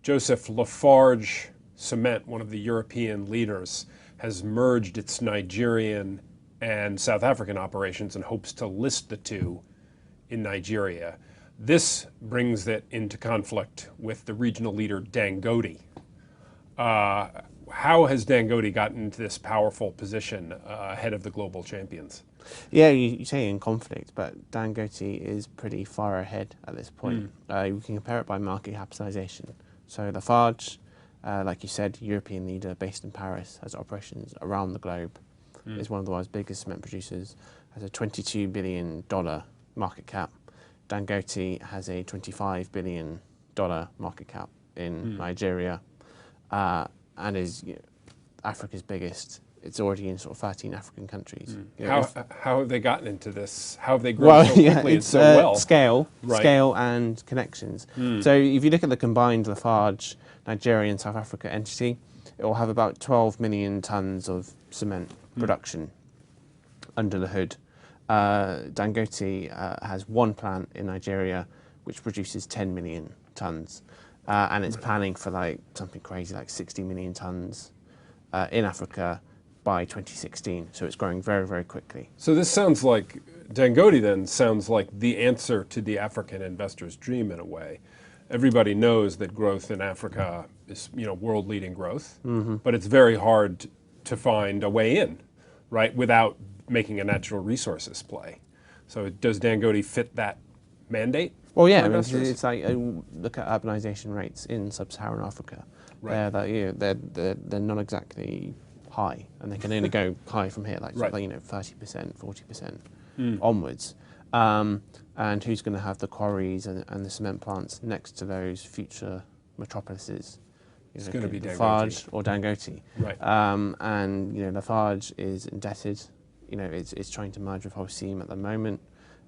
Joseph, Lafarge Cement, one of the European leaders, has merged its Nigerian and South African operations and hopes to list the two in Nigeria. This brings it into conflict with the regional leader Dangote. How has Dangote gotten into this powerful position ahead of the global champions? Yeah, you say in conflict, but Dangote is pretty far ahead at this point. You can compare it by market capitalization. So Lafarge, like you said, European leader based in Paris, has operations around the globe, is one of the world's biggest cement producers, has a $22 billion market cap. Dangote has a $25 billion market cap in Nigeria, and is Africa's biggest. It's already in sort of 13 African countries. How have they gotten into this? How have they grown so quickly and so well? Scale and connections. So if you look at the combined Lafarge, Nigerian and South Africa entity, it will have about 12 million tons of cement production under the hood. Dangote has one plant in Nigeria which produces 10 million tons, and it's planning for like something crazy like 60 million tons in Africa by 2016. So it's growing very, very quickly. So this sounds like, Dangote then sounds like the answer to the African investor's dream in a way. Everybody knows that growth in Africa is, world-leading growth, but it's very hard to find a way in, right, without making a natural resources play. So does Dangote fit that mandate? Well, yeah, it's like look at urbanization rates in sub-Saharan Africa. Right. They're not exactly high, and they can only go high from here, like 30%, 40% onwards. And who's going to have the quarries and the cement plants next to those future metropolises? It's going to be Lafarge or Dangote. Right. And Lafarge is indebted. It's trying to merge with Holcim at the moment.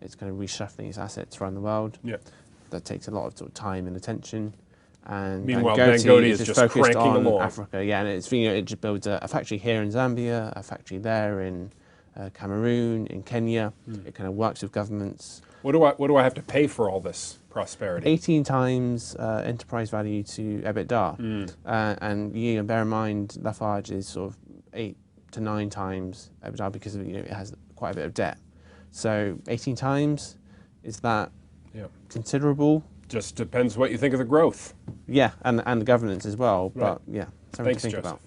It's kind of reshuffling its assets around the world. Yeah. That takes a lot of, sort of time and attention. And meanwhile, Dangote is just focused on along. Africa. Yeah, and it just builds a factory here in Zambia, a factory there in Cameroon, in Kenya. It kind of works with governments. What do I have to pay for all this prosperity? 18 times enterprise value to EBITDA. And bear in mind, Lafarge is sort of 8 to 9 times EBITDA because of, it has quite a bit of debt. So 18 times, is that considerable? Just depends what you think of the growth. Yeah, and the governance as well. Right. But yeah, something Thanks, to think Joseph. about.